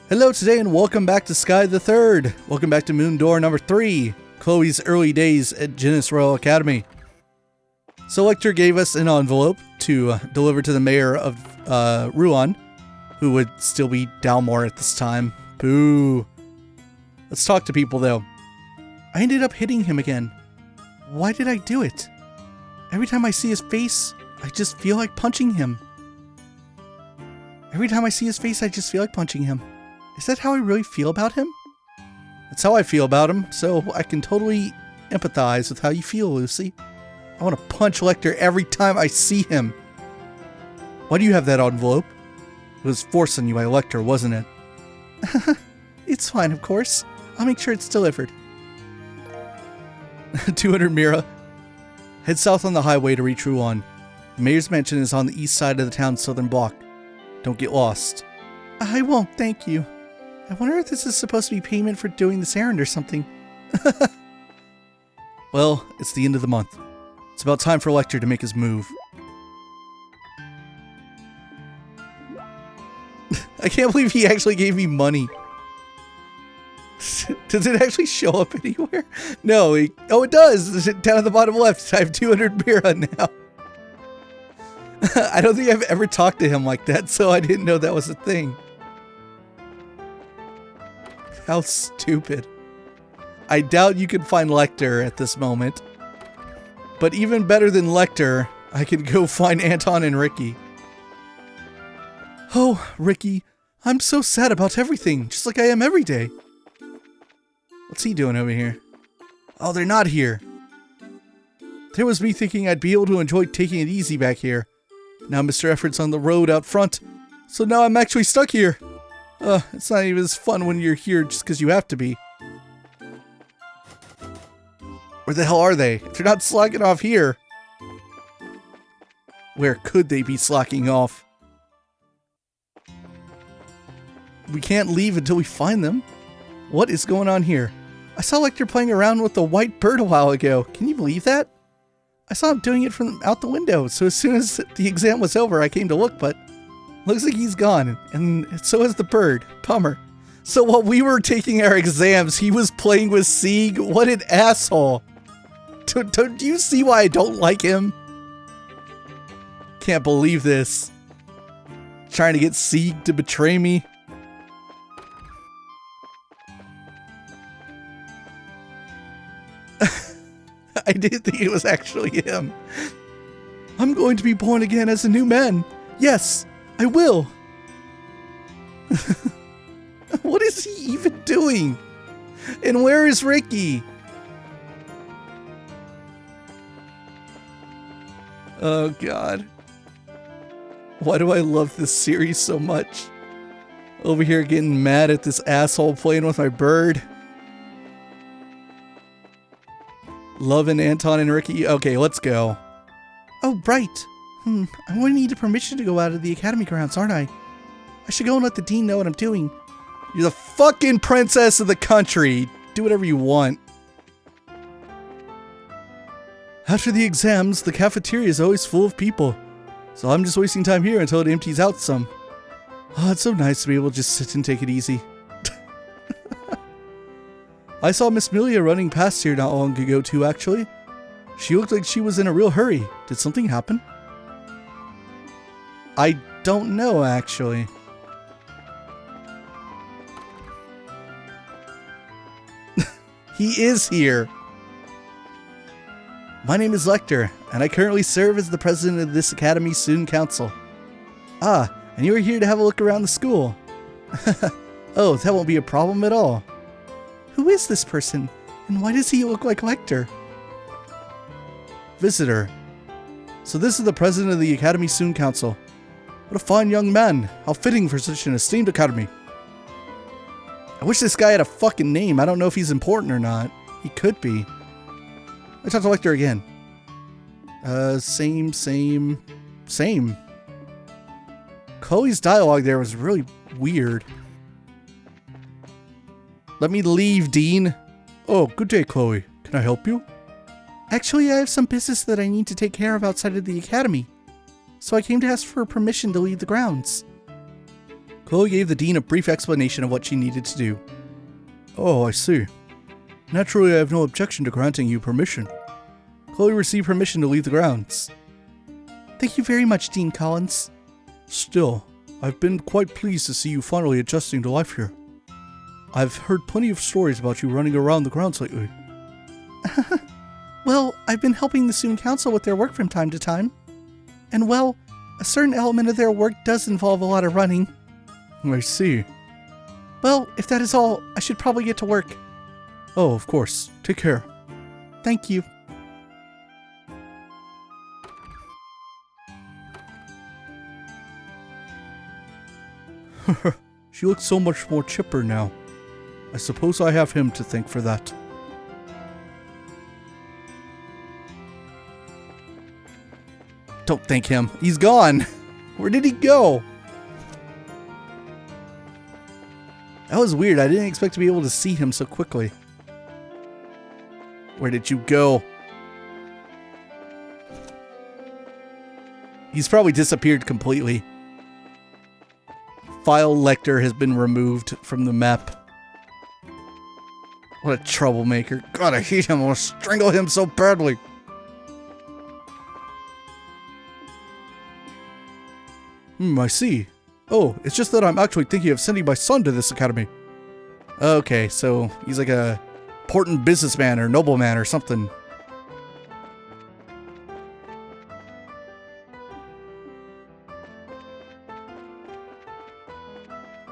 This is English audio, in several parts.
Hello today and welcome back to Sky the Third. Welcome back to Moon Door number 3, Chloe's early days at Genis Royal Academy. So Lecter gave us an envelope to deliver to the mayor of Ruan, who would still be Dalmor at this time. Boo. Let's talk to people though. I ended up hitting him again. Why did I do it? Every time I see his face, I just feel like punching him. Every time I see his face, I just feel like punching him. Is that how I really feel about him? That's how I feel about him, so I can totally empathize with how you feel, Lucy. I want to punch Lecter every time I see him. Why do you have that envelope? It was forced on you by Lecter, wasn't it? It's fine, of course. I'll make sure it's delivered. 200 Mira. Head south on the highway to reach Ruan. The mayor's mansion is on the east side of the town's southern block. Don't get lost. I won't, thank you. I wonder if this is supposed to be payment for doing this errand or something. Well, it's the end of the month. It's about time for Lecter to make his move. I can't believe he actually gave me money. Does it actually show up anywhere? No. Oh, it does. Down at the bottom left. I have 200 Mira now. I don't think I've ever talked to him like that, so I didn't know that was a thing. How stupid. I doubt you can find Lecter at this moment. But even better than Lecter, I can go find Anton and Ricky. Oh, Ricky, I'm so sad about everything, just like I am every day. What's he doing over here? Oh, they're not here. There was me thinking I'd be able to enjoy taking it easy back here. Now Mr. Effort's on the road out front, so now I'm actually stuck here. It's not even as fun when you're here just because you have to be. Where the hell are they? If they're not slacking off here, where could they be slacking off? We can't leave until we find them. What is going on here? I saw Lecter playing around with the white bird a while ago. Can you believe that? I saw him doing it from out the window, so as soon as the exam was over, I came to look, but looks like he's gone, and so is the bird. Bummer. So while we were taking our exams, he was playing with Sieg? What an asshole. Do you see why I don't like him? Can't believe this. Trying to get Sieg to betray me. I didn't think it was actually him. I'm going to be born again as a new man. Yes, I will. What is he even doing? And where is Ricky? Oh God. Why do I love this series so much? Over here getting mad at this asshole playing with my bird. Loving Anton and Ricky. Okay, let's go. Oh, right. I'm going to need a permission to go out of the academy grounds, aren't I? I should go and let the dean know what I'm doing. You're the fucking princess of the country. Do whatever you want. After the exams, the cafeteria is always full of people. So I'm just wasting time here until it empties out some. Oh, it's so nice to be able to just sit and take it easy. I saw Miss Milia running past here not long ago too, actually. She looked like she was in a real hurry. Did something happen? I don't know, actually. He is here. My name is Lecter, and I currently serve as the president of this Academy's Student Council. Ah, and you are here to have a look around the school. Oh, that won't be a problem at all. Who is this person, and why does he look like Lecter? Visitor. So this is the president of the Academy Student Council. What a fine young man. How fitting for such an esteemed academy. I wish this guy had a fucking name. I don't know if he's important or not. He could be. Let's talk to Lecter again. Same. Chloe's dialogue there was really weird. Let me leave, Dean. Oh, good day, Chloe. Can I help you? Actually, I have some business that I need to take care of outside of the academy. So I came to ask for permission to leave the grounds. Chloe gave the dean a brief explanation of what she needed to do. Oh, I see. Naturally, I have no objection to granting you permission. Chloe received permission to leave the grounds. Thank you very much, Dean Collins. Still, I've been quite pleased to see you finally adjusting to life here. I've heard plenty of stories about you running around the grounds lately. Well, I've been helping the student council with their work from time to time. And well, a certain element of their work does involve a lot of running. I see. Well, if that is all, I should probably get to work. Oh, of course. Take care. Thank you. She looks so much more chipper now. I suppose I have him to thank for that. Don't thank him. He's gone. Where did he go? That was weird. I didn't expect to be able to see him so quickly. Where did you go? He's probably disappeared completely. File Lecter has been removed from the map. What a troublemaker. God, I hate him. I want to strangle him so badly. I see. Oh, it's just that I'm actually thinking of sending my son to this academy. Okay, so he's like a important businessman or nobleman or something.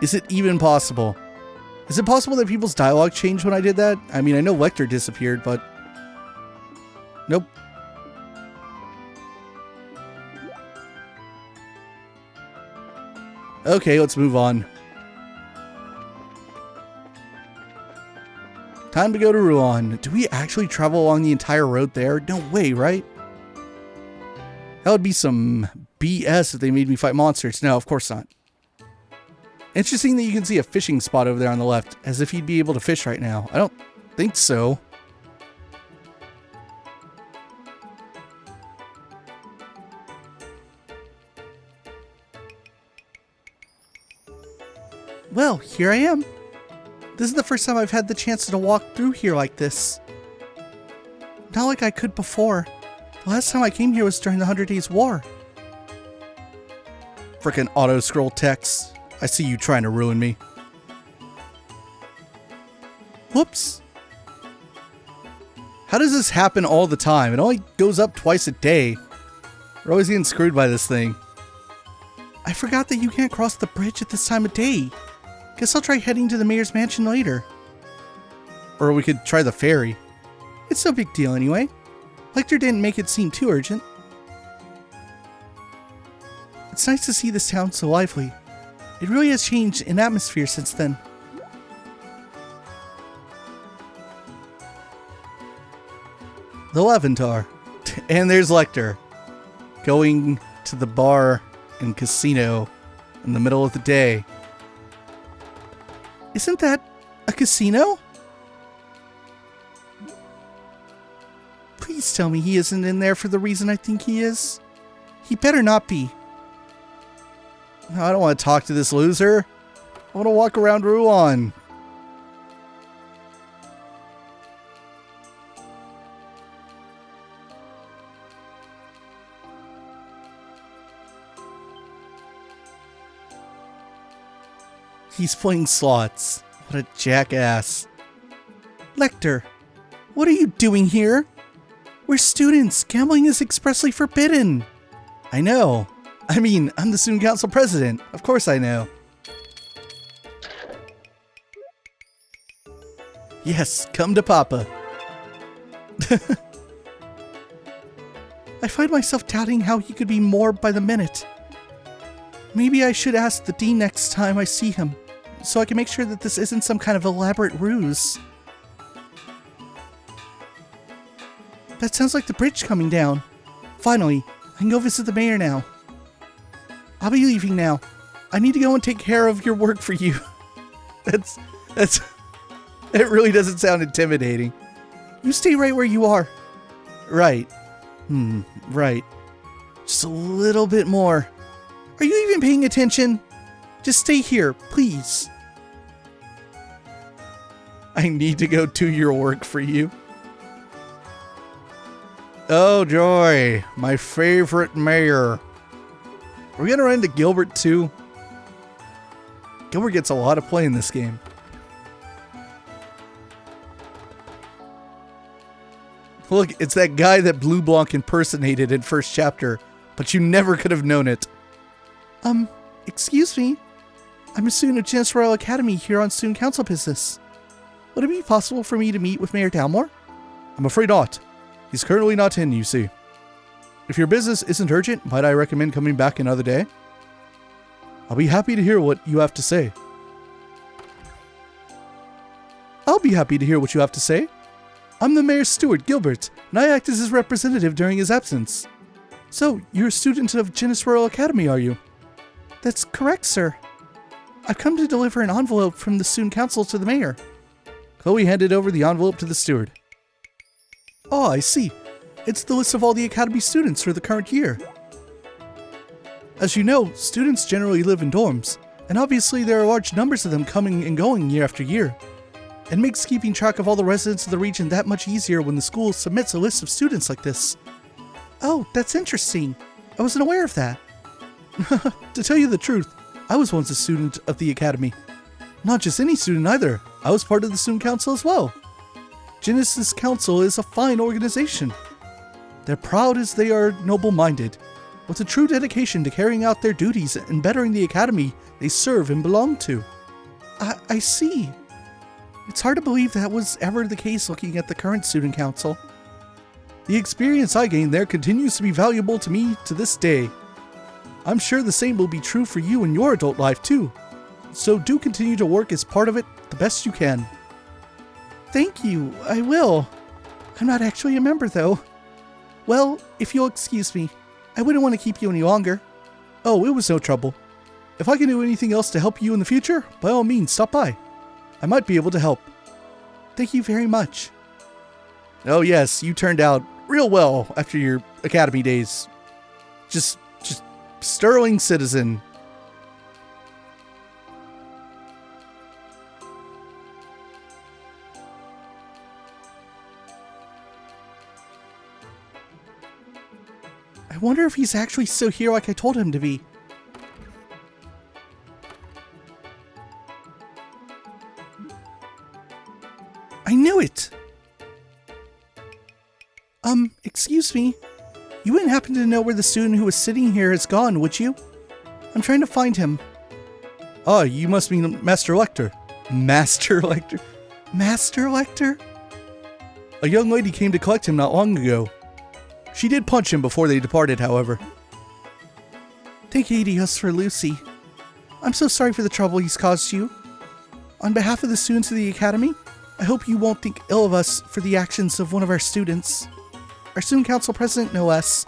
Is it even possible? Is it possible that people's dialogue changed when I did that? I mean, I know Lecter disappeared, but... Nope. Okay, let's move on. Time to go to Rouen. Do we actually travel along the entire road there? No way, right? That would be some BS if they made me fight monsters. No, of course not. Interesting that you can see a fishing spot over there on the left, as if you'd be able to fish right now. I don't think so. Well, here I am. This is the first time I've had the chance to walk through here like this. Not like I could before. The last time I came here was during the 100 Days War. Frickin' auto-scroll text. I see you trying to ruin me. Whoops. How does this happen all the time? It only goes up twice a day. We're always getting screwed by this thing. I forgot that you can't cross the bridge at this time of day. Guess I'll try heading to the mayor's mansion later. Or we could try the ferry. It's no big deal anyway. Lecter didn't make it seem too urgent. It's nice to see this town so lively. It really has changed in atmosphere since then. The Levantar. And there's Lecter. Going to the bar and casino in the middle of the day. Isn't that a casino? Please tell me he isn't in there for the reason I think he is. He better not be. No, I don't want to talk to this loser. I want to walk around Rouen. He's playing slots. What a jackass. Lecter, what are you doing here? We're students. Gambling is expressly forbidden. I know. I mean, I'm the student council president. Of course I know. Yes, come to Papa. I find myself doubting how he could be more by the minute. Maybe I should ask the dean next time I see him, so I can make sure that this isn't some kind of elaborate ruse. That sounds like the bridge coming down. Finally, I can go visit the mayor now. I'll be leaving now. I need to go and take care of your work for you. It really doesn't sound intimidating. You stay right where you are. Right. Right. Just a little bit more. Are you even paying attention? Just stay here, please. I need to go do your work for you. Oh, joy. My favorite mayor. Are we going to run into Gilbert, too? Gilbert gets a lot of play in this game. Look, it's that guy that Blue Blanc impersonated in first chapter, but you never could have known it. Excuse me. I'm a student of Genis Royal Academy here on Student Council business. Would it be possible for me to meet with Mayor Dalmore? I'm afraid not. He's currently not in, you see. If your business isn't urgent, might I recommend coming back another day? I'll be happy to hear what you have to say. I'll be happy to hear what you have to say. I'm the mayor's steward, Gilbert, and I act as his representative during his absence. So, you're a student of Genis Royal Academy, are you? That's correct, sir. I've come to deliver an envelope from the student council to the mayor. Chloe handed over the envelope to the steward. Oh, I see. It's the list of all the Academy students for the current year. As you know, students generally live in dorms, and obviously there are large numbers of them coming and going year after year. It makes keeping track of all the residents of the region that much easier when the school submits a list of students like this. Oh, that's interesting. I wasn't aware of that. To tell you the truth, I was once a student of the Academy. Not just any student either. I was part of the student council as well. Genis's council is a fine organization. They're proud as they are noble-minded, with a true dedication to carrying out their duties and bettering the academy they serve and belong to. I see. It's hard to believe that was ever the case looking at the current student council. The experience I gained there continues to be valuable to me to this day. I'm sure the same will be true for you in your adult life too. So do continue to work as part of it the best you can. Thank you, I will. I'm not actually a member though. Well, if you'll excuse me, I wouldn't want to keep you any longer. Oh, it was no trouble. If I can do anything else to help you in the future, by all means, stop by. I might be able to help. Thank you very much. Oh yes, you turned out real well after your academy days. Just sterling citizen. I wonder if he's actually still here like I told him to be. I knew it! Excuse me. You wouldn't happen to know where the student who was sitting here has gone, would you? I'm trying to find him. Oh, you must mean Master Lecter. Master Lecter? Master Lecter? A young lady came to collect him not long ago. She did punch him before they departed, however. Take adios for Lucy. I'm so sorry for the trouble he's caused you. On behalf of the students of the Academy, I hope you won't think ill of us for the actions of one of our students. Our student council president, no less.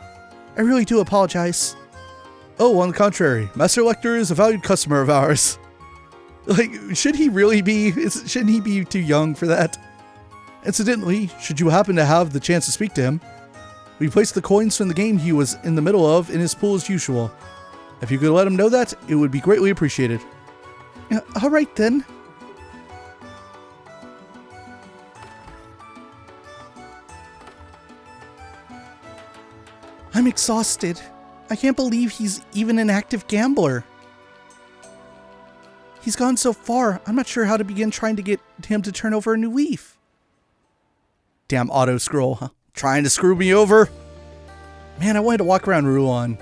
I really do apologize. Oh, on the contrary, Master Lecter is a valued customer of ours. Like, should he really be? Shouldn't he be too young for that? Incidentally, should you happen to have the chance to speak to him, we placed the coins from the game he was in the middle of in his pool as usual. If you could let him know that, it would be greatly appreciated. Alright then. I'm exhausted. I can't believe he's even an active gambler. He's gone so far, I'm not sure how to begin trying to get him to turn over a new leaf. Damn auto scroll, huh? Trying to screw me over? Man, I wanted to walk around Ruan.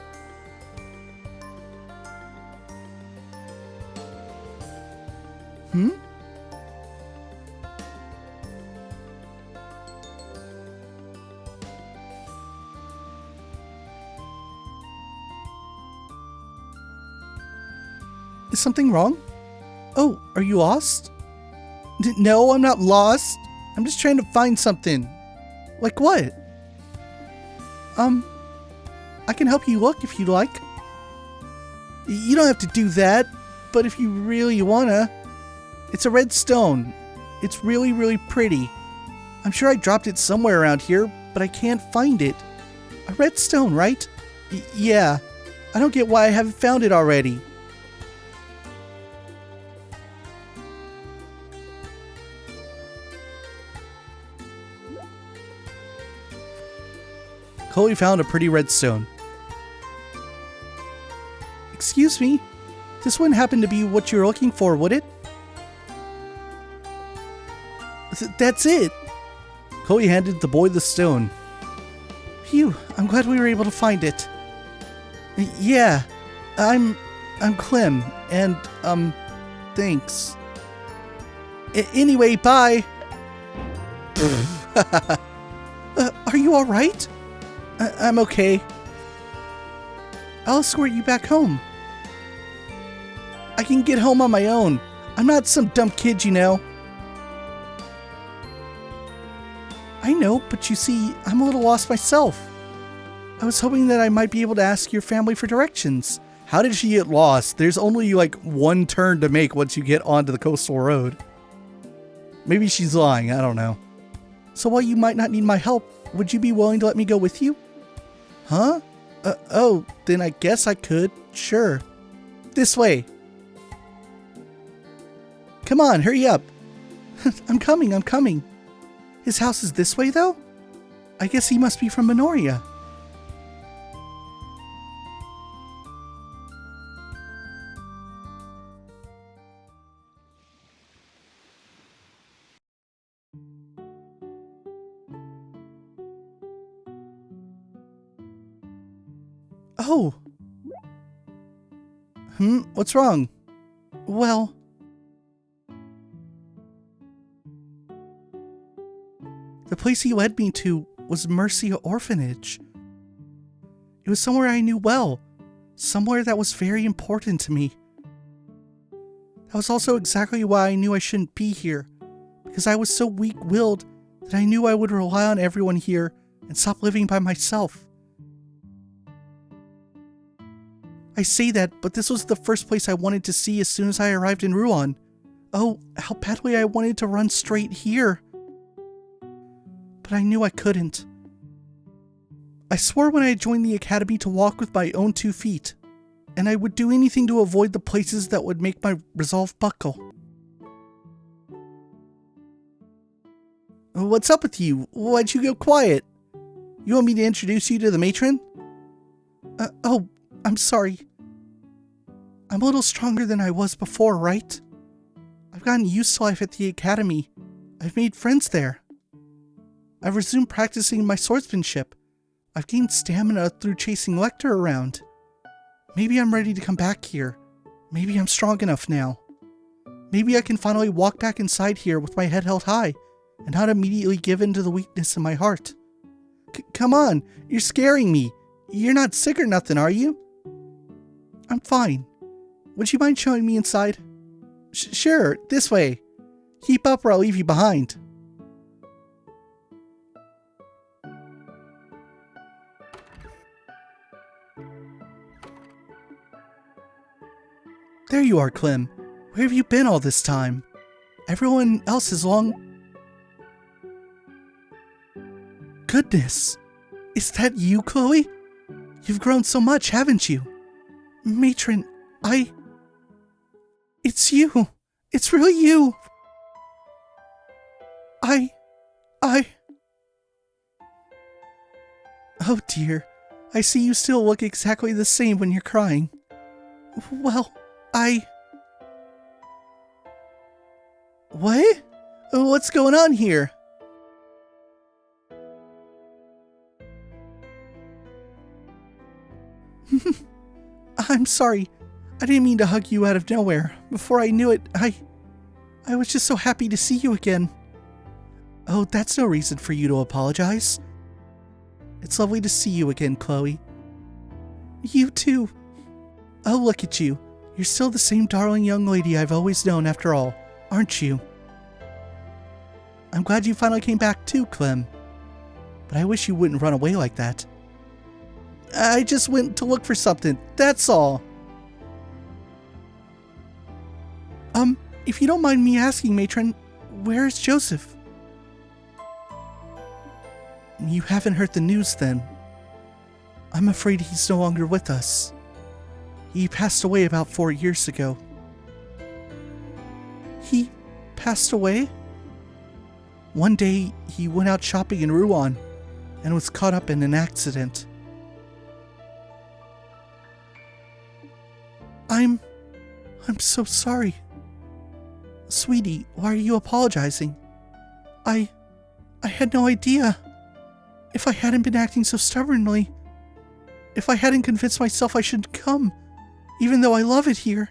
Is something wrong? Oh, are you lost? No, I'm not lost. I'm just trying to find something. Like what? I can help you look if you'd like. You don't have to do that, but if you really wanna. It's a red stone. It's really, really pretty. I'm sure I dropped it somewhere around here, but I can't find it. A red stone, right? Yeah. I don't get why I haven't found it already. Chloe found a pretty red stone. Excuse me? This wouldn't happen to be what you were looking for, would it? That's it! Chloe handed the boy the stone. Phew, I'm glad we were able to find it. Yeah, I'm Clem, and, thanks. Anyway, bye! Are you alright? I'm okay. I'll escort you back home. I can get home on my own. I'm not some dumb kid, you know. I know, but you see, I'm a little lost myself. I was hoping that I might be able to ask your family for directions. How did she get lost? There's only like one turn to make once you get onto the coastal road. Maybe she's lying, I don't know. So while you might not need my help, would you be willing to let me go with you? Huh? Oh, then I guess I could. Sure. This way. Come on, hurry up. I'm coming. His house is this way, though? I guess he must be from Minoria. Oh. What's wrong? Well... the place he led me to was Mercy Orphanage. It was somewhere I knew well, somewhere that was very important to me. That was also exactly why I knew I shouldn't be here, because I was so weak-willed that I knew I would rely on everyone here and stop living by myself. I say that, but this was the first place I wanted to see as soon as I arrived in Ruan. Oh, how badly I wanted to run straight here. But I knew I couldn't. I swore when I joined the academy to walk with my own 2 feet, and I would do anything to avoid the places that would make my resolve buckle. What's up with you? Why'd you go quiet? You want me to introduce you to the matron? Oh, I'm sorry. I'm a little stronger than I was before, right? I've gotten used to life at the academy. I've made friends there. I've resumed practicing my swordsmanship. I've gained stamina through chasing Lecter around. Maybe I'm ready to come back here. Maybe I'm strong enough now. Maybe I can finally walk back inside here with my head held high and not immediately give in to the weakness in my heart. Come on, you're scaring me. You're not sick or nothing, are you? I'm fine. Would you mind showing me inside? Sure, this way. Keep up or I'll leave you behind. There you are, Clem. Where have you been all this time? Everyone else is long... Goodness! Is that you, Chloe? You've grown so much, haven't you? Matron, It's you! It's really you! Oh dear, I see you still look exactly the same when you're crying. Well, What? What's going on here? I'm sorry. I didn't mean to hug you out of nowhere. Before I knew it, I was just so happy to see you again. Oh, that's no reason for you to apologize. It's lovely to see you again, Chloe. You too. Oh, look at you. You're still the same darling young lady I've always known after all, aren't you? I'm glad you finally came back too, Clem. But I wish you wouldn't run away like that. I just went to look for something, that's all. If you don't mind me asking, Matron, where is Joseph? You haven't heard the news then. I'm afraid he's no longer with us. He passed away about 4 years ago. He passed away? One day, he went out shopping in Ruan, and was caught up in an accident. I'm so sorry. Sweetie, why are you apologizing? I had no idea. If I hadn't been acting so stubbornly, if I hadn't convinced myself I shouldn't come, even though I love it here.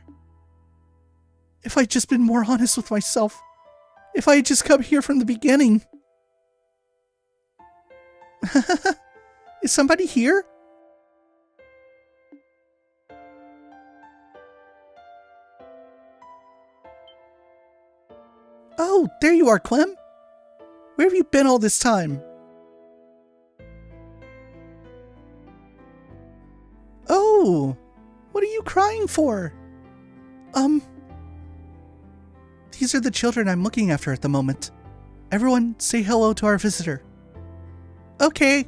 If I'd just been more honest with myself. If I had just come here from the beginning. Is somebody here? Oh, there you are, Clem. Where have you been all this time? Oh, what are you crying for? These are the children I'm looking after at the moment. Everyone say hello to our visitor. Okay.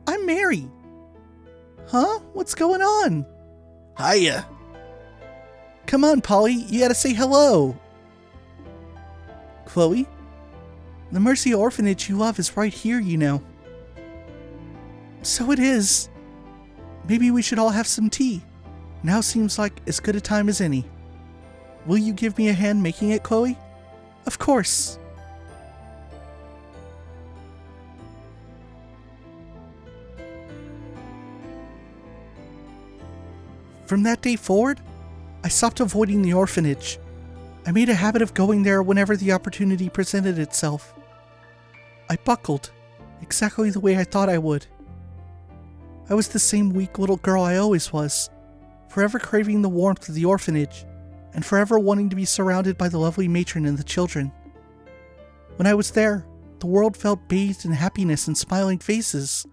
I'm Mary. Huh? What's going on? Hiya. Come on, Polly, you gotta say hello. Chloe? The Mercy orphanage you love is right here, you know. So it is. Maybe we should all have some tea. Now seems like as good a time as any. Will you give me a hand making it, Chloe? Of course. From that day forward, I stopped avoiding the orphanage. I made a habit of going there whenever the opportunity presented itself. I buckled, exactly the way I thought I would. I was the same weak little girl I always was, forever craving the warmth of the orphanage, and forever wanting to be surrounded by the lovely matron and the children. When I was there, the world felt bathed in happiness and smiling faces.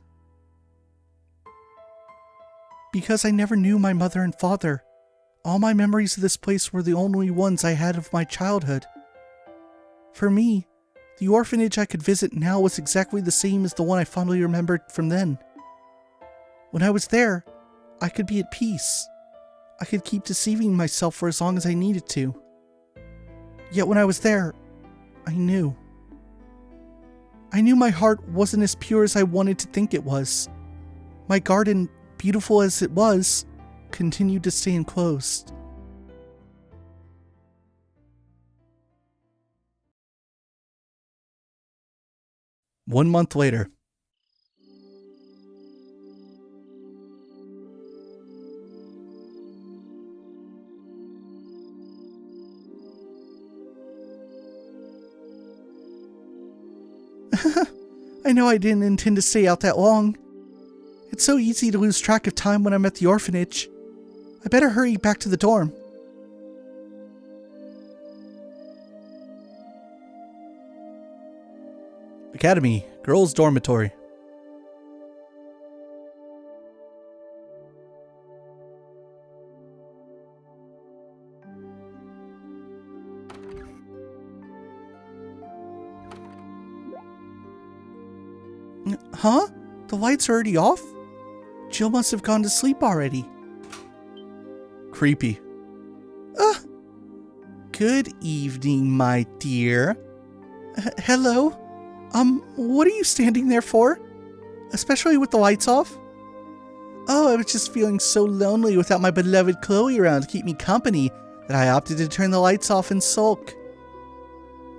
Because I never knew my mother and father, all my memories of this place were the only ones I had of my childhood. For me, the orphanage I could visit now was exactly the same as the one I fondly remembered from then. When I was there, I could be at peace. I could keep deceiving myself for as long as I needed to. Yet when I was there, I knew. I knew my heart wasn't as pure as I wanted to think it was. My garden, beautiful as it was, continued to stay enclosed. One month later. I know I didn't intend to stay out that long. It's so easy to lose track of time when I'm at the orphanage. I better hurry back to the dorm. Academy, girls' dormitory. Huh? The lights are already off? Jill must have gone to sleep already. Creepy. Good evening, my dear. Hello? What are you standing there for? Especially with the lights off? Oh, I was just feeling so lonely without my beloved Chloe around to keep me company that I opted to turn the lights off and sulk.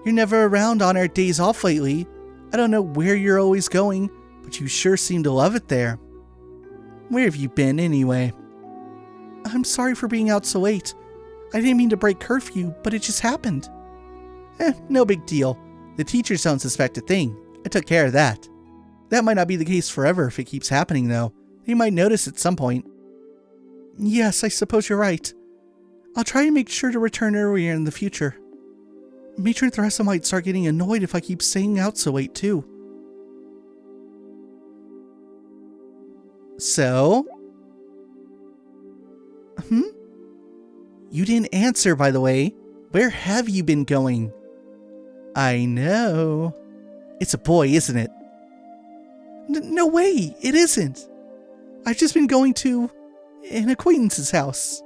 You're never around on our days off lately. I don't know where you're always going, but you sure seem to love it there. Where have you been, anyway? I'm sorry for being out so late. I didn't mean to break curfew, but it just happened. No big deal. The teachers don't suspect a thing. I took care of that. That might not be the case forever if it keeps happening, though. They might notice at some point. Yes, I suppose you're right. I'll try and make sure to return earlier in the future. Matron Theresa might start getting annoyed if I keep staying out so late, too. So? You didn't answer, by the way. Where have you been going? I know. It's a boy, isn't it? No way, it isn't. I've just been going to an acquaintance's house.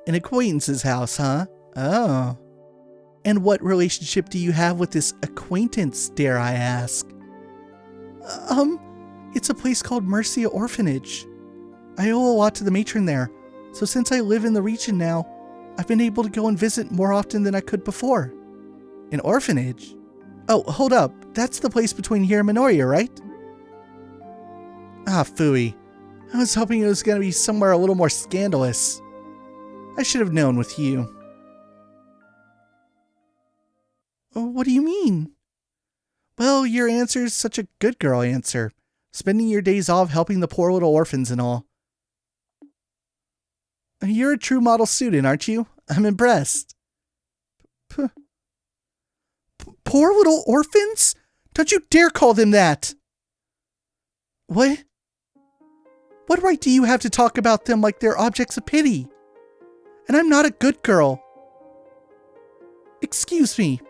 An acquaintance's house, huh? Oh. And what relationship do you have with this acquaintance, dare I ask? It's a place called Mercia Orphanage. I owe a lot to the matron there, so since I live in the region now, I've been able to go and visit more often than I could before. An orphanage? Oh, hold up. That's the place between here and Minoria, right? Ah, phooey. I was hoping it was going to be somewhere a little more scandalous. I should have known with you. What do you mean? Well, your answer is such a good girl answer. Spending your days off helping the poor little orphans and all. You're a true model student, aren't you? I'm impressed. Poor little orphans? Don't you dare call them that! What? What right do you have to talk about them like they're objects of pity? And I'm not a good girl. Excuse me.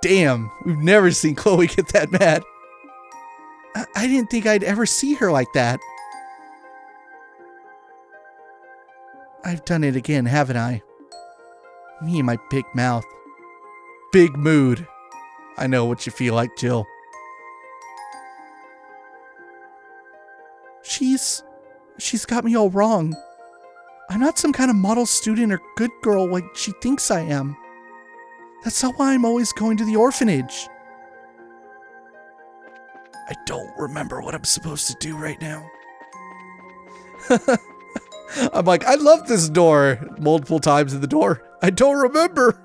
Damn, we've never seen Chloe get that mad. I didn't think I'd ever see her like that. I've done it again, haven't I? Me and my big mouth. Big mood. I know what you feel like, Jill. She's got me all wrong. I'm not some kind of model student or good girl like she thinks I am. That's not why I'm always going to the orphanage. I don't remember what I'm supposed to do right now. I'm like, I love this door. Multiple times in the door. I don't remember.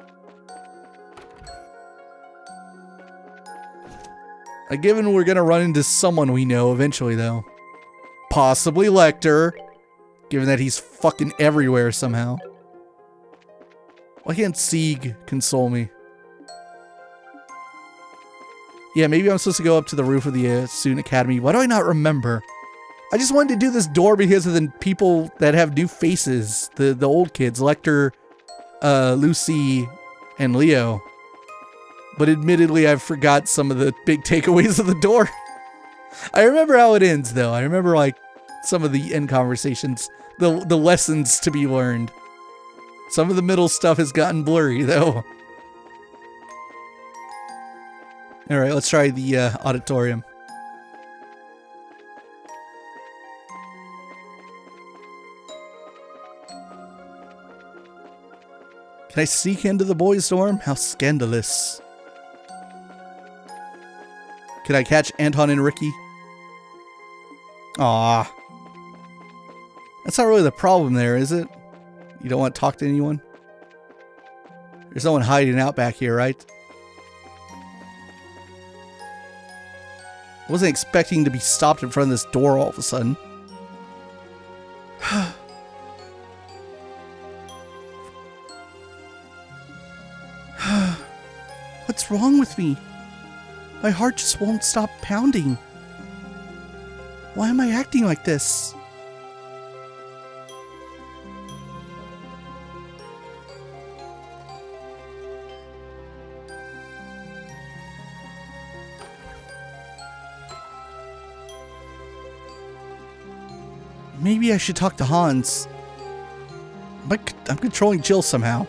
Given we're gonna run into someone we know eventually, though. Possibly Lecter. Given that he's fucking everywhere somehow. Why can't Sieg console me? Yeah, maybe I'm supposed to go up to the roof of the student academy. Why do I not remember? I just wanted to do this door because of the people that have new faces. The old kids. Lecter, Lucy, and Leo. But admittedly, I forgot some of the big takeaways of the door. I remember how it ends, though. I remember, like, some of the end conversations. The lessons to be learned. Some of the middle stuff has gotten blurry, though. Alright, let's try the auditorium. Can I sneak into the boys' dorm? How scandalous. Can I catch Anton and Ricky? Aww. That's not really the problem there, is it? You don't want to talk to anyone? There's no one hiding out back here, right? I wasn't expecting to be stopped in front of this door all of a sudden. What's wrong with me? My heart just won't stop pounding. Why am I acting like this? Maybe I should talk to Hans. I'm controlling Jill somehow.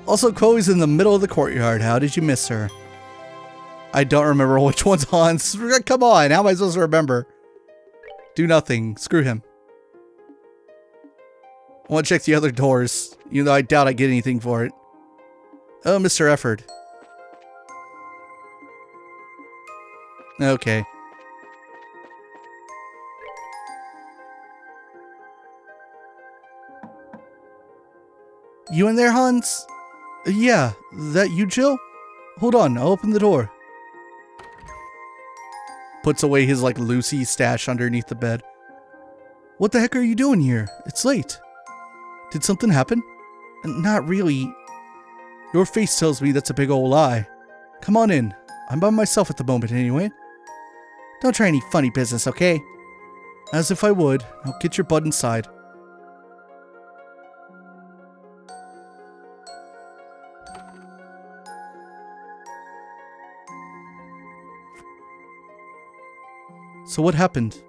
Also, Chloe's in the middle of the courtyard. How did you miss her? I don't remember which one's Hans. Come on, how am I supposed to remember? Do nothing. Screw him. I want to check the other doors, even though I doubt I get anything for it. Oh, Mr. Efford. Okay. You in there, Hans? Yeah, that you, Jill? Hold on, I'll open the door. Puts away his, like, Lucy stash underneath the bed. What the heck are you doing here? It's late. Did something happen? Not really. Your face tells me that's a big old lie. Come on in. I'm by myself at the moment anyway. Don't try any funny business, okay? As if I would. Now get your butt inside. So what happened?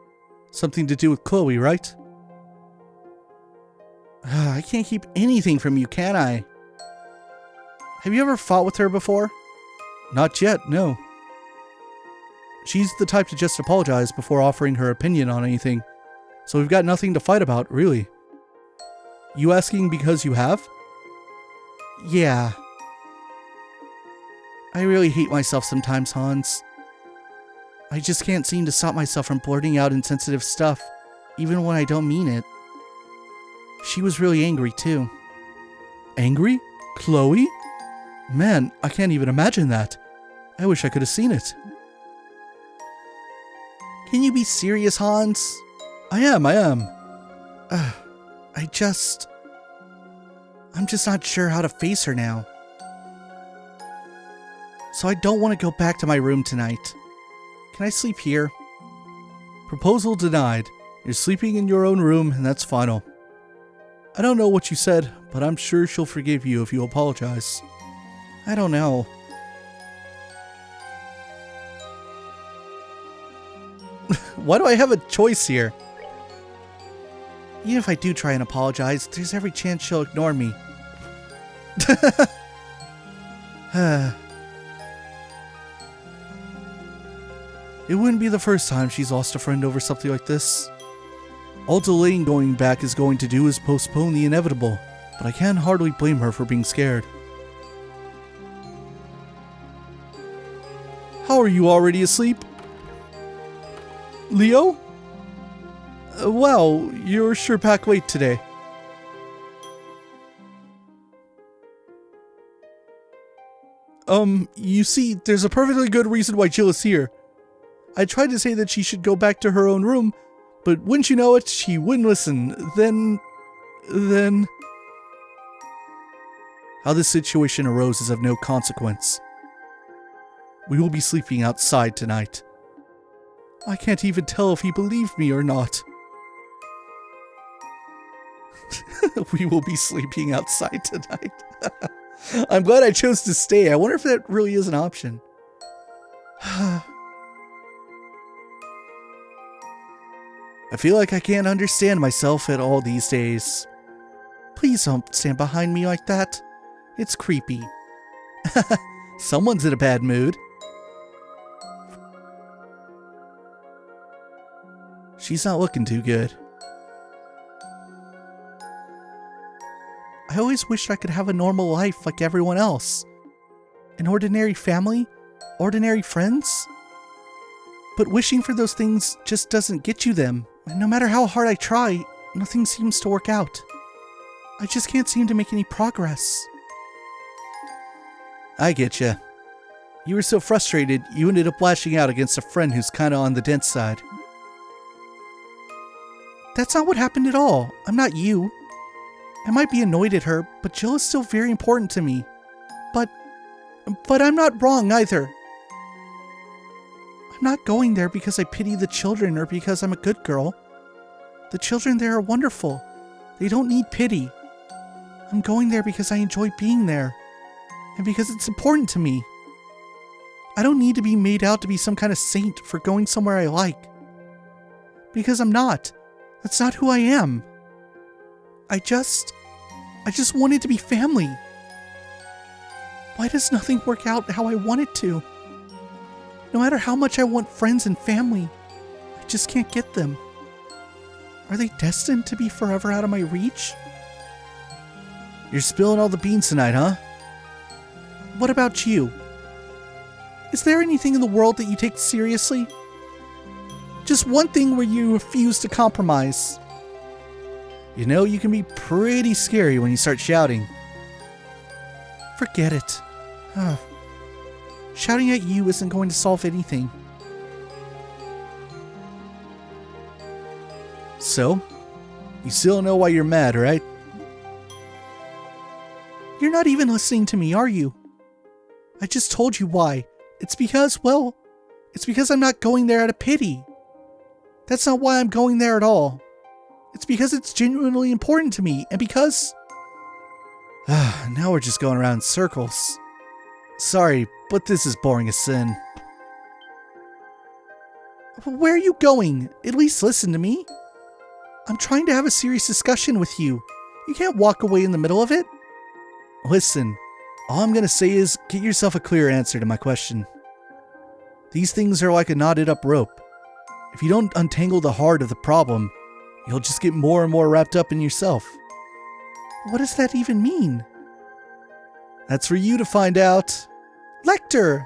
Something to do with Chloe, right? I can't keep anything from you, can I? Have you ever fought with her before? Not yet, no. She's the type to just apologize before offering her opinion on anything, so we've got nothing to fight about, really. You asking because you have? Yeah. I really hate myself sometimes, Hans. I just can't seem to stop myself from blurting out insensitive stuff, even when I don't mean it. She was really angry, too. Angry? Chloe? Man, I can't even imagine that. I wish I could have seen it. Can you be serious, Hans? I am. I'm just not sure how to face her now. So I don't want to go back to my room tonight. Can I sleep here? Proposal denied. You're sleeping in your own room, and that's final. I don't know what you said, but I'm sure she'll forgive you if you apologize. I don't know. Why do I have a choice here? Even if I do try and apologize, there's every chance she'll ignore me. It wouldn't be the first time she's lost a friend over something like this. All delaying going back is going to do is postpone the inevitable, but I can't hardly blame her for being scared. How are you already asleep? Leo? Well, you're sure packed late today. You see, there's a perfectly good reason why Jill is here. I tried to say that she should go back to her own room, but wouldn't you know it, she wouldn't listen. Then... How this situation arose is of no consequence. We will be sleeping outside tonight. I can't even tell if he believed me or not. We will be sleeping outside tonight. I'm glad I chose to stay. I wonder if that really is an option. I feel like I can't understand myself at all these days. Please don't stand behind me like that. It's creepy. Someone's in a bad mood. She's not looking too good. I always wished I could have a normal life like everyone else. An ordinary family, ordinary friends. But wishing for those things just doesn't get you them. And no matter how hard I try, nothing seems to work out. I just can't seem to make any progress. I get ya. You were so frustrated, you ended up lashing out against a friend who's kinda on the dense side. That's not what happened at all. I'm not you. I might be annoyed at her, but Jill is still very important to me. But I'm not wrong either. I'm not going there because I pity the children or because I'm a good girl. The children there are wonderful. They don't need pity. I'm going there because I enjoy being there. And because it's important to me. I don't need to be made out to be some kind of saint for going somewhere I like. Because I'm not. That's not who I am. I just wanted to be family. Why does nothing work out how I want it to? No matter how much I want friends and family, I just can't get them. Are they destined to be forever out of my reach? You're spilling all the beans tonight, huh? What about you? Is there anything in the world that you take seriously? Just one thing where you refuse to compromise. You know, you can be pretty scary when you start shouting. Forget it. Shouting at you isn't going to solve anything. So, you still know why you're mad, right? You're not even listening to me, are you? I just told you why. It's because I'm not going there out of pity. That's not why I'm going there at all. It's because it's genuinely important to me, and because... now we're just going around in circles. Sorry, but this is boring as sin. Where are you going? At least listen to me. I'm trying to have a serious discussion with you. You can't walk away in the middle of it. Listen, all I'm gonna say is get yourself a clear answer to my question. These things are like a knotted up rope. If you don't untangle the heart of the problem, you'll just get more and more wrapped up in yourself. What does that even mean? That's for you to find out. Lecter!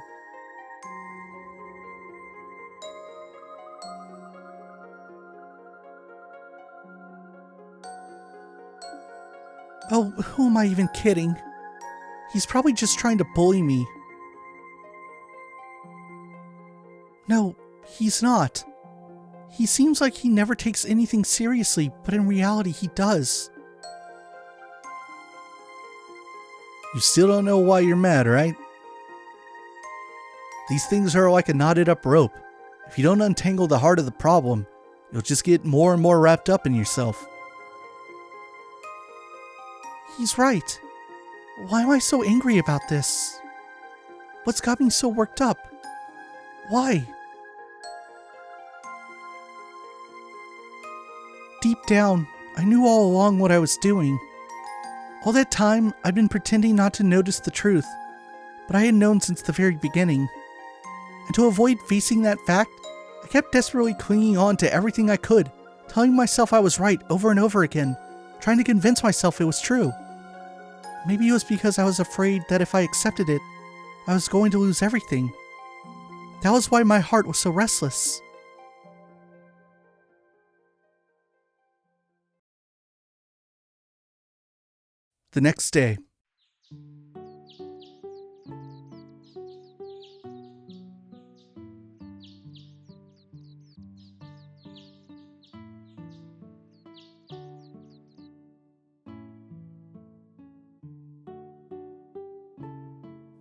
Oh, who am I even kidding? He's probably just trying to bully me. No, he's not. He seems like he never takes anything seriously, but in reality he does. You still don't know why you're mad, right? These things are like a knotted up rope. If you don't untangle the heart of the problem, you'll just get more and more wrapped up in yourself. He's right. Why am I so angry about this? What's got me so worked up? Why? Deep down, I knew all along what I was doing. All that time, I'd been pretending not to notice the truth, but I had known since the very beginning. And to avoid facing that fact, I kept desperately clinging on to everything I could, telling myself I was right over and over again, trying to convince myself it was true. Maybe it was because I was afraid that if I accepted it, I was going to lose everything. That was why my heart was so restless. The next day.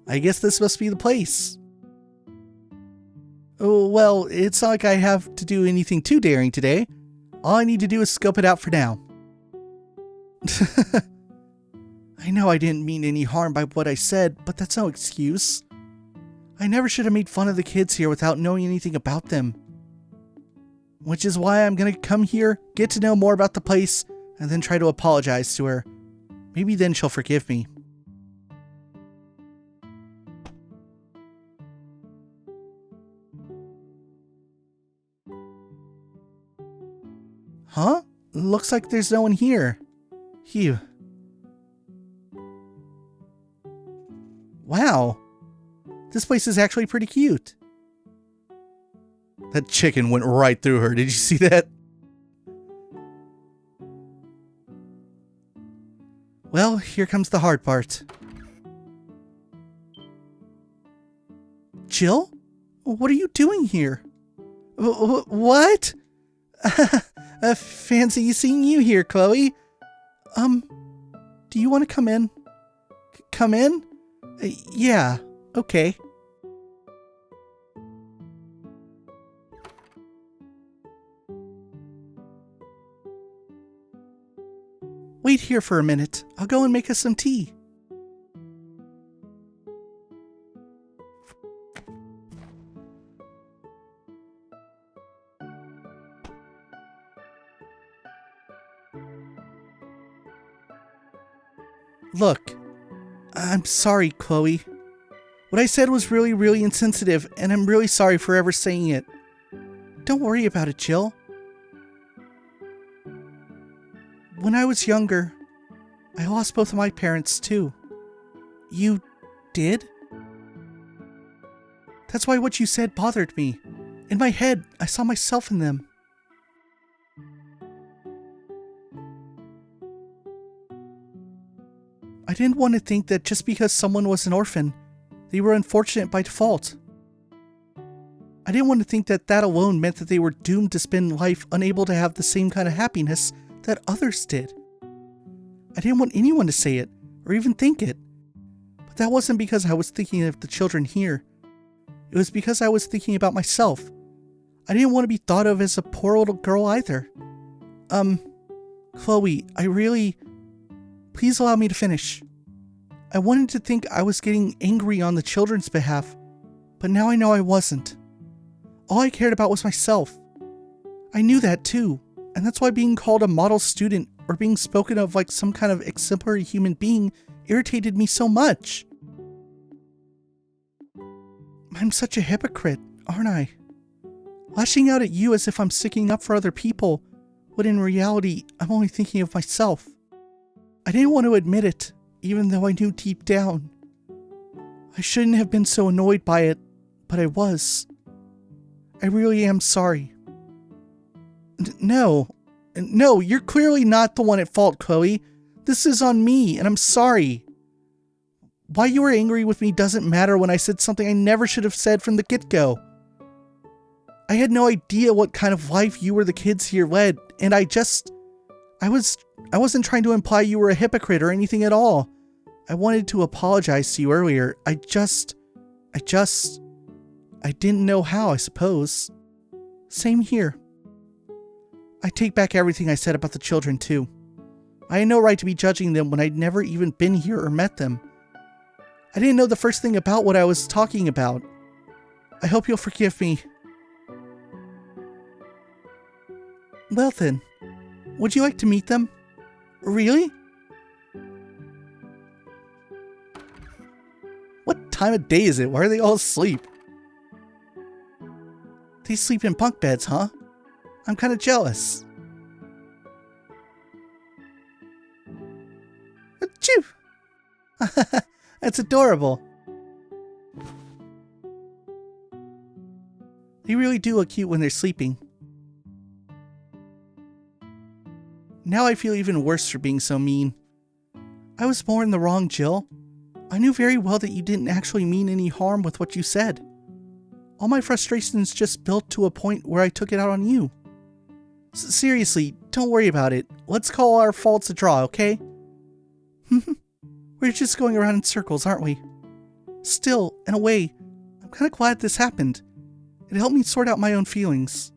I guess this must be the place. Oh, well, it's not like I have to do anything too daring today. All I need to do is scope it out for now. I know I didn't mean any harm by what I said, but that's no excuse. I never should have made fun of the kids here without knowing anything about them. Which is why I'm gonna come here, get to know more about the place, and then try to apologize to her. Maybe then she'll forgive me. Huh? Looks like there's no one here. Phew. Wow. This place is actually pretty cute. That chicken went right through her. Did you see that? Well, here comes the hard part. Jill? What are you doing here? What? Fancy seeing you here, Chloe. Do you want to come in? Come in? Yeah, okay. Wait here for a minute. I'll go and make us some tea. Look, I'm sorry, Chloe. What I said was really insensitive, and I'm really sorry for ever saying it. Don't worry about it, Jill. When I was younger, I lost both of my parents, too. You did? That's why what you said bothered me. In my head, I saw myself in them. I didn't want to think that just because someone was an orphan, they were unfortunate by default. I didn't want to think that that alone meant that they were doomed to spend life unable to have the same kind of happiness that others did. I didn't want anyone to say it, or even think it. But that wasn't because I was thinking of the children here. It was because I was thinking about myself. I didn't want to be thought of as a poor little girl either. Chloe, please allow me to finish. I wanted to think I was getting angry on the children's behalf, but now I know I wasn't. All I cared about was myself. I knew that too, and that's why being called a model student or being spoken of like some kind of exemplary human being irritated me so much. I'm such a hypocrite, aren't I? Lashing out at you as if I'm sticking up for other people, when in reality, I'm only thinking of myself. I didn't want to admit it, even though I knew deep down. I shouldn't have been so annoyed by it, but I was. I really am sorry. No, you're clearly not the one at fault, Chloe. This is on me, and I'm sorry. Why you were angry with me doesn't matter when I said something I never should have said from the get-go. I had no idea what kind of life you or the kids here led, and I wasn't trying to imply you were a hypocrite or anything at all. I wanted to apologize to you earlier. I didn't know how, I suppose. Same here. I take back everything I said about the children, too. I had no right to be judging them when I'd never even been here or met them. I didn't know the first thing about what I was talking about. I hope you'll forgive me. Well then, would you like to meet them? Really? What time of day is it? Why are they all asleep? They sleep in bunk beds, huh? I'm kind of jealous. Achoo! That's adorable. They really do look cute when they're sleeping. Now I feel even worse for being so mean. I was more in the wrong, Jill. I knew very well that you didn't actually mean any harm with what you said. All my frustrations just built to a point where I took it out on you. Seriously, don't worry about it. Let's call our faults a draw, okay? We're just going around in circles, aren't we? Still, in a way, I'm kind of glad this happened. It helped me sort out my own feelings.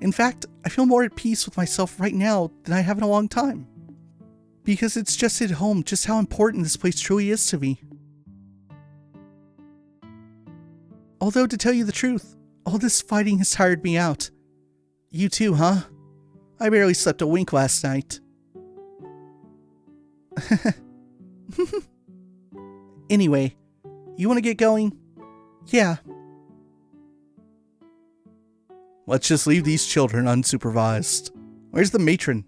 In fact, I feel more at peace with myself right now than I have in a long time. Because it's just hit home just how important this place truly is to me. Although, to tell you the truth, all this fighting has tired me out. You too, huh? I barely slept a wink last night. Anyway, you want to get going? Yeah. Let's just leave these children unsupervised. Where's the matron?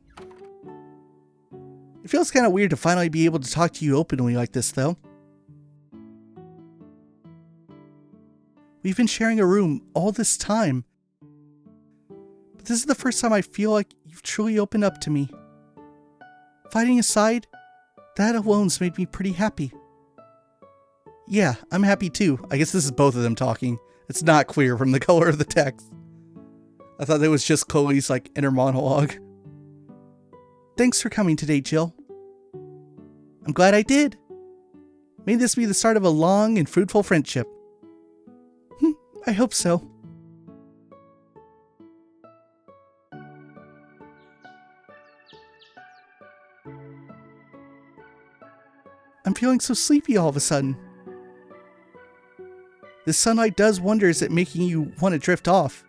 It feels kind of weird to finally be able to talk to you openly like this, though. We've been sharing a room all this time. But this is the first time I feel like you've truly opened up to me. Fighting aside, that alone's made me pretty happy. Yeah, I'm happy too. I guess this is both of them talking. It's not clear from the color of the text. I thought that was just Chloe's inner monologue. Thanks for coming today, Jill. I'm glad I did. May this be the start of a long and fruitful friendship. I hope so. I'm feeling so sleepy all of a sudden. This sunlight does wonders at making you want to drift off.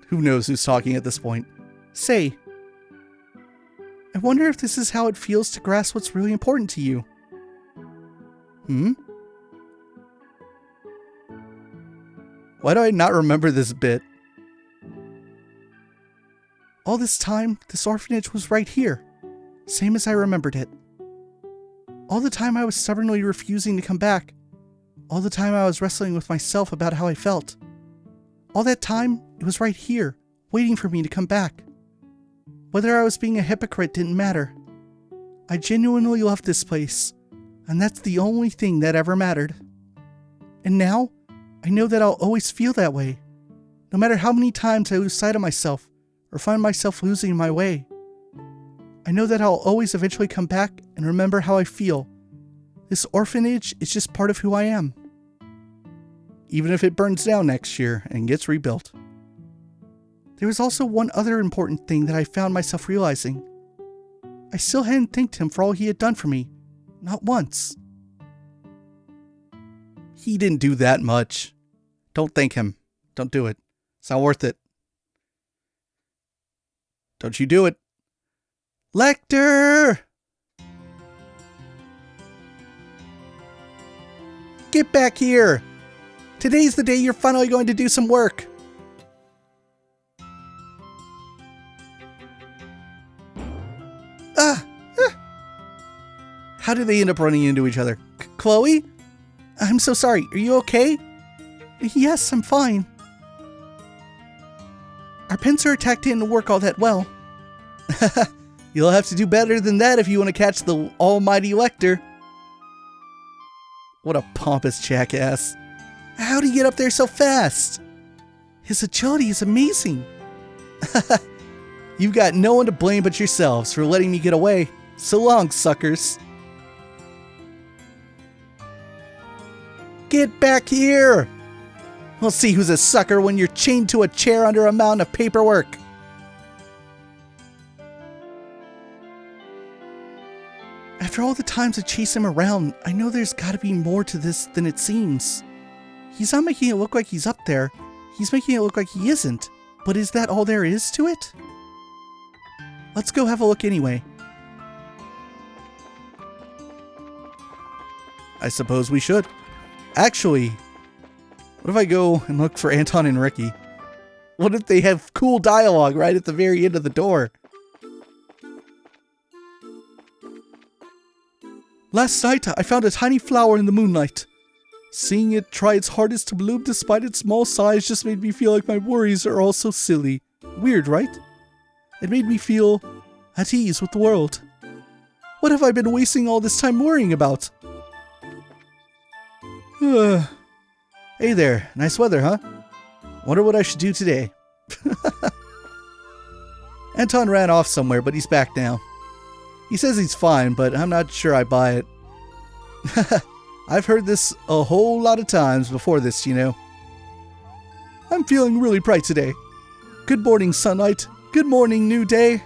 Who knows who's talking at this point? Say, I wonder if this is how it feels to grasp what's really important to you. Why do I not remember this bit? All this time, this orphanage was right here, same as I remembered it. All the time I was stubbornly refusing to come back. All the time I was wrestling with myself about how I felt. All that time, it was right here, waiting for me to come back. Whether I was being a hypocrite didn't matter. I genuinely loved this place, and that's the only thing that ever mattered. And now, I know that I'll always feel that way, no matter how many times I lose sight of myself or find myself losing my way. I know that I'll always eventually come back and remember how I feel. This orphanage is just part of who I am. Even if it burns down next year and gets rebuilt. There was also one other important thing that I found myself realizing. I still hadn't thanked him for all he had done for me. Not once. He didn't do that much. Don't thank him. Don't do it. It's not worth it. Don't you do it. Lecter! Get back here! Today's the day you're finally going to do some work. How did they end up running into each other? Chloe? I'm so sorry. Are you okay? Yes, I'm fine. Our pincer attack didn't work all that well. You'll have to do better than that if you want to catch the almighty Lecter. What a pompous jackass. How'd he get up there so fast? His agility is amazing. You've got no one to blame but yourselves for letting me get away. So long, suckers. Get back here! We'll see who's a sucker when you're chained to a chair under a mountain of paperwork. After all the times I chase him around, I know there's gotta be more to this than it seems. He's not making it look like he's up there. He's making it look like he isn't. But is that all there is to it? Let's go have a look anyway. I suppose we should. Actually, what if I go and look for Anton and Ricky? What if they have cool dialogue right at the very end of the door? Last night, I found a tiny flower in the moonlight. Seeing it try its hardest to bloom despite its small size just made me feel like my worries are all so silly. Weird, right? It made me feel at ease with the world. What have I been wasting all this time worrying about? Hey there, nice weather, huh? Wonder what I should do today. Anton ran off somewhere, but he's back now. He says he's fine, but I'm not sure I buy it. I've heard this a whole lot of times before this, you know. I'm feeling really bright today. Good morning, sunlight. Good morning, new day.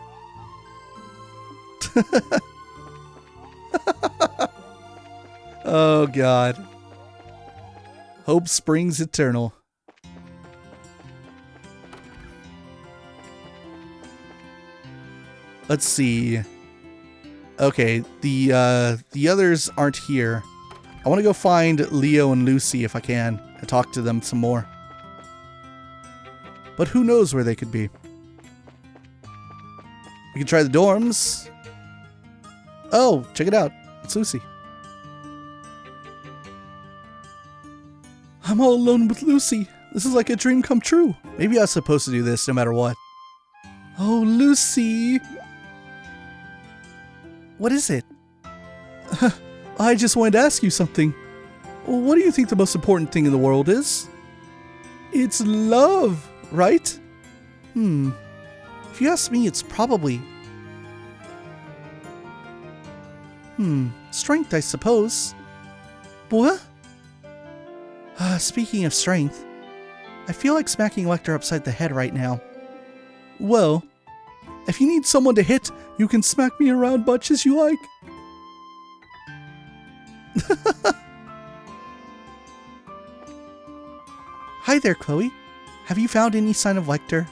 Oh, God. Hope springs eternal. Let's see. Okay, the others aren't here. I want to go find Leo and Lucy if I can and talk to them some more. But who knows where they could be. We can try the dorms. Oh, check it out. It's Lucy. I'm all alone with Lucy. This is like a dream come true. Maybe I was supposed to do this no matter what. Oh, Lucy. What is it? I just wanted to ask you something. What do you think the most important thing in the world is? It's love, right? If you ask me, it's probably... strength, I suppose. What? Speaking of strength, I feel like smacking Lecter upside the head right now. Well, if you need someone to hit, you can smack me around much as you like. Hi there, Chloe. Have you found any sign of Lecter?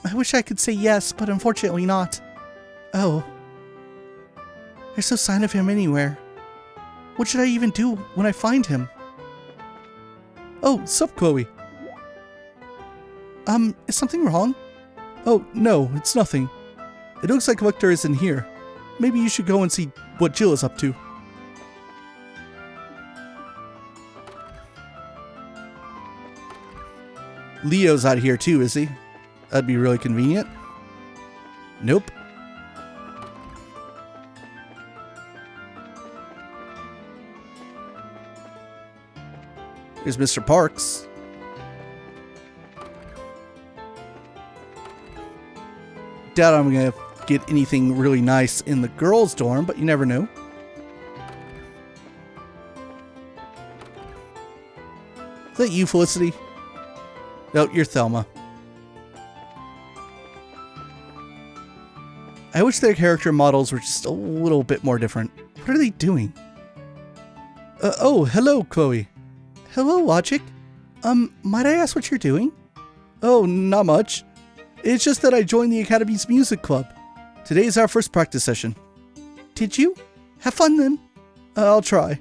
I wish I could say yes, but unfortunately not. Oh. There's no sign of him anywhere. What should I even do when I find him? Oh, sup, Chloe? Is something wrong? Oh, no, it's nothing. It looks like Lecter isn't here. Maybe you should go and see what Jill is up to. Leo's out here too, is he? That'd be really convenient. Nope. Here's Mr. Parks. Doubt I'm gonna get anything really nice in the girls' dorm, but you never know. Is that you, Felicity? No, you're Thelma. I wish their character models were just a little bit more different. What are they doing? Oh, hello, Chloe. Hello, Logic. Might I ask what you're doing? Oh, not much. It's just that I joined the Academy's music club. Today's our first practice session. Did you? Have fun then. I'll try.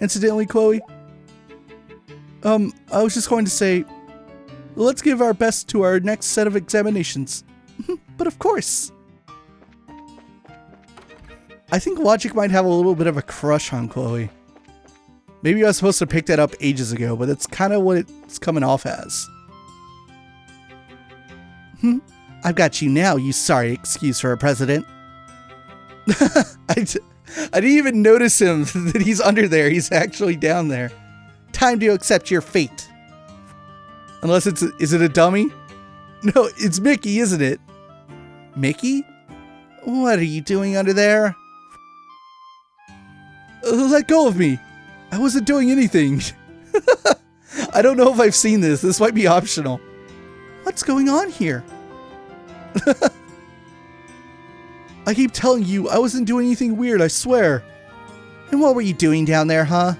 Incidentally, Chloe, I was just going to say, let's give our best to our next set of examinations. But of course. I think Logic might have a little bit of a crush on Chloe. Maybe I was supposed to pick that up ages ago, but that's kind of what it's coming off as. I've got you now, you sorry excuse for a president. I didn't even notice him that he's under there. He's actually down there. Time to accept your fate. Unless is it a dummy? No, it's Mickey, isn't it? Mickey? What are you doing under there? Let go of me. I wasn't doing anything. I don't know if I've seen this. This might be optional. What's going on here? I keep telling you, I wasn't doing anything weird, I swear. And what were you doing down there, huh?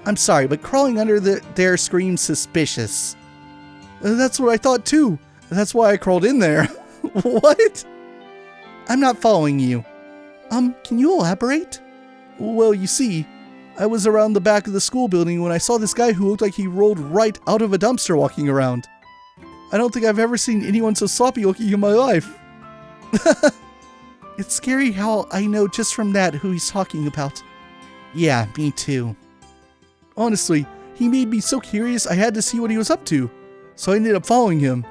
I'm sorry, but crawling under there screams suspicious. That's what I thought too. That's why I crawled in there. What? I'm not following you. Can you elaborate? Well, you see, I was around the back of the school building when I saw this guy who looked like he rolled right out of a dumpster walking around. I don't think I've ever seen anyone so sloppy looking in my life. It's scary how I know just from that who he's talking about. Yeah, me too. Honestly, he made me so curious I had to see what he was up to, so I ended up following him.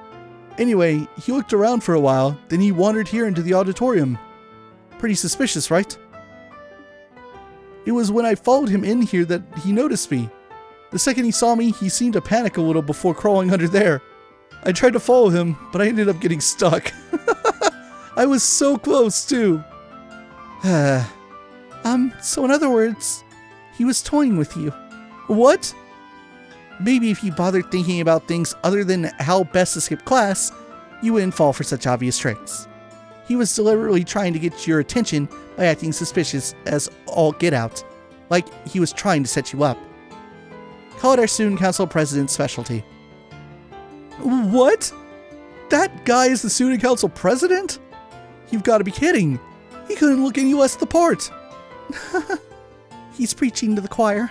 Anyway, he looked around for a while, then he wandered here into the auditorium. Pretty suspicious, right? It was when I followed him in here that he noticed me. The second he saw me, he seemed to panic a little before crawling under there. I tried to follow him, but I ended up getting stuck. I was so close, too. So in other words, he was toying with you. What? Maybe if you bothered thinking about things other than how best to skip class, you wouldn't fall for such obvious tricks. He was deliberately trying to get your attention by acting suspicious as all get out, like he was trying to set you up. Call it our student council president's specialty. What? That guy is the student council president? You've got to be kidding. He couldn't look any less the part. He's preaching to the choir.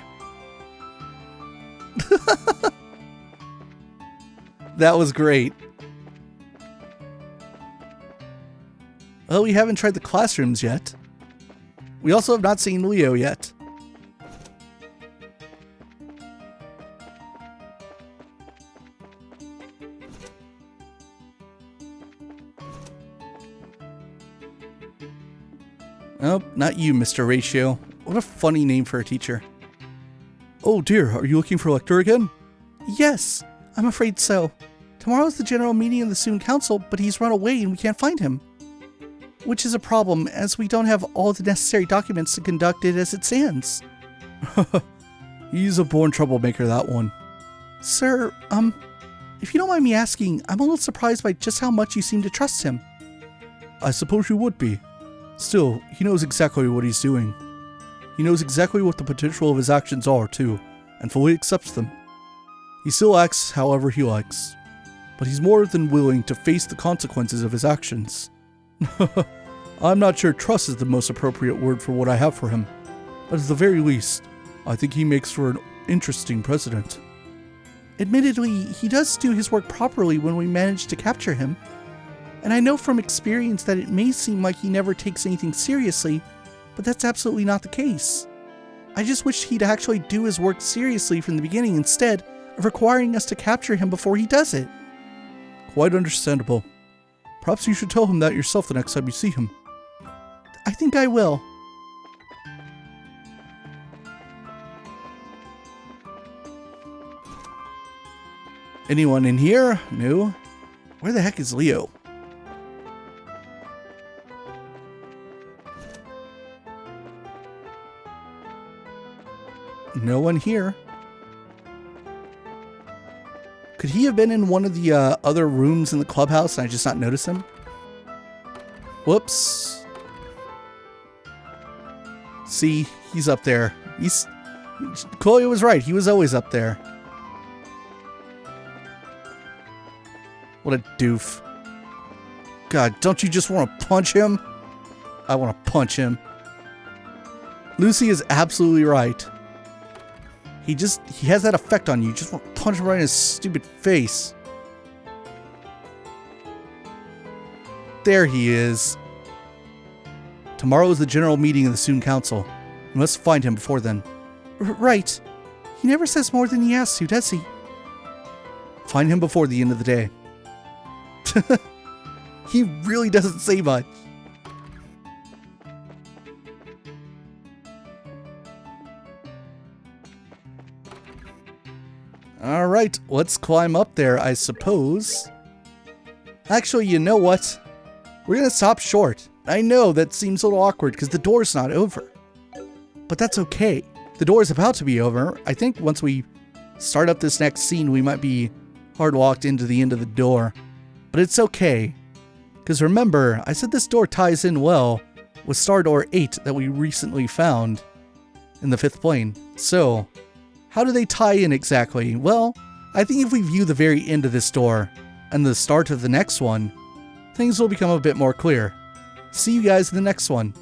That was great. Well, we haven't tried the classrooms yet. We also have not seen Leo yet. Oh, not you, Mr. Ratio. What a funny name for a teacher. Oh dear, are you looking for Lecter again? Yes, I'm afraid so. Tomorrow's the general meeting of the student council, but he's run away and we can't find him. Which is a problem, as we don't have all the necessary documents to conduct it as it stands. He's a born troublemaker, that one. Sir, if you don't mind me asking, I'm a little surprised by just how much you seem to trust him. I suppose you would be. Still, he knows exactly what he's doing. He knows exactly what the potential of his actions are, too, and fully accepts them. He still acts however he likes, but he's more than willing to face the consequences of his actions. I'm not sure trust is the most appropriate word for what I have for him, but at the very least, I think he makes for an interesting president. Admittedly, he does do his work properly when we manage to capture him. And I know from experience that it may seem like he never takes anything seriously, but that's absolutely not the case. I just wish he'd actually do his work seriously from the beginning instead of requiring us to capture him before he does it. Quite understandable. Perhaps you should tell him that yourself the next time you see him. I think I will. Anyone in here? No? Where the heck is Leo? No one here. Could he have been in one of the other rooms in the clubhouse and I just not noticed him? Whoops. See, he's up there. Chloe was right. He was always up there. What a doof. God, don't you just want to punch him? I want to punch him. Lucy is absolutely right. He has that effect on you. You just want to punch him right in his stupid face. There he is. Tomorrow is the general meeting of the student council. We must find him before then. Right. He never says more than he has to, does he? Find him before the end of the day. He really doesn't say much. Alright, let's climb up there, I suppose. Actually, you know what? We're gonna stop short. I know that seems a little awkward because the door's not over. But that's okay. The door is about to be over. I think once we start up this next scene, we might be hard locked into the end of the door. But it's okay. Because remember, I said this door ties in well with Star Door 8 that we recently found in the 5th plane. So, how do they tie in exactly? Well, I think if we view the very end of this door and the start of the next one, things will become a bit more clear. See you guys in the next one.